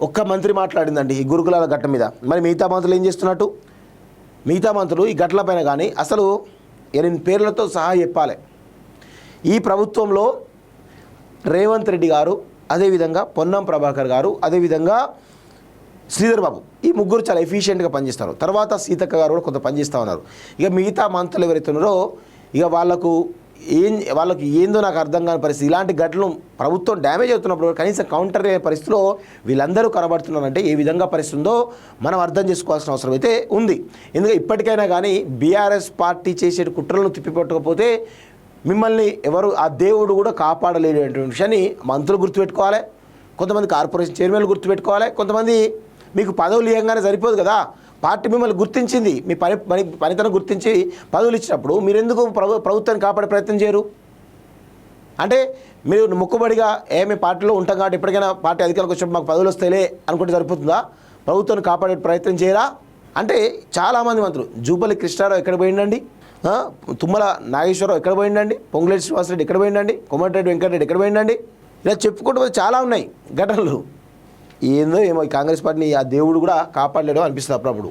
ఒక్క మంత్రి మాట్లాడిందండి ఈ గురుకులాల ఘట్టం మీద. మరి మిగతా మంత్రులు ఏం చేస్తున్నట్టు? మిగతా మంత్రులు ఈ ఘటన పైన కానీ అసలు 8 పేర్లతో సహా చెప్పాలి. ఈ ప్రభుత్వంలో రేవంత్ రెడ్డి గారు, అదేవిధంగా పొన్నం ప్రభాకర్ గారు, అదేవిధంగా శ్రీధర్ బాబు, ఈ ముగ్గురు చాలా ఎఫిషియెంట్గా పనిచేస్తారు. తర్వాత సీతక్క గారు కూడా కొంత పనిచేస్తూ ఉన్నారు. ఇక మిగతా మంత్రులు ఎవరైతే ఉన్నారో ఇక వాళ్ళకి ఏందో నాకు అర్థం కాని పరిస్థితి. ఇలాంటి ఘటనలు ప్రభుత్వం డ్యామేజ్ అవుతున్నప్పుడు కనీసం కౌంటర్ అయ్యే పరిస్థితిలో వీళ్ళందరూ కనబడుతున్నారంటే ఏ విధంగా పరిస్థితి ఉందో మనం అర్థం చేసుకోవాల్సిన అవసరం అయితే ఉంది. ఎందుకంటే ఇప్పటికైనా కానీ బీఆర్ఎస్ పార్టీ చేసే కుట్రలను తిప్పిపట్టకపోతే మిమ్మల్ని ఎవరు ఆ దేవుడు కూడా కాపాడలేనటువంటి విషయాన్ని మంత్రులు గుర్తుపెట్టుకోవాలి, కొంతమంది కార్పొరేషన్ చైర్మన్లు గుర్తుపెట్టుకోవాలి. కొంతమంది మీకు పదవులు ఇవ్వగానే సరిపోదు కదా, పార్టీ మిమ్మల్ని గుర్తించింది, మీ పనితనం గుర్తించి పదవులు ఇచ్చినప్పుడు మీరు ఎందుకు ప్రభుత్వాన్ని కాపాడే ప్రయత్నం చేయరు? అంటే మీరు మొక్కుబడిగా మీ పార్టీలో ఉంటాం కాబట్టి ఎప్పటికైనా పార్టీ అధికారులకు వచ్చినప్పుడు మాకు పదవులు వస్తాయిలే అనుకుంటే సరిపోతుందా? ప్రభుత్వాన్ని కాపాడే ప్రయత్నం చేయరా? అంటే చాలామంది మంత్రులు, జూపల్లి కృష్ణారావు ఎక్కడ పోయిండండి, తుమ్మల నాగేశ్వరరావు ఎక్కడ పోయిండండి, పొంగులేటి శ్రీనివాసరెడ్డి ఎక్కడ పోయిండండి, కోమటిరెడ్డి వెంకటరెడ్డి ఎక్కడ పోయిండండి, ఇలా చెప్పుకుంటూ చాలా ఉన్నాయి ఘటనలు. ఏందో ఏమో ఈ కాంగ్రెస్ పార్టీని ఆ దేవుడు కూడా కాపాడలేడో అనిపిస్తుంది అప్పుడప్పుడు.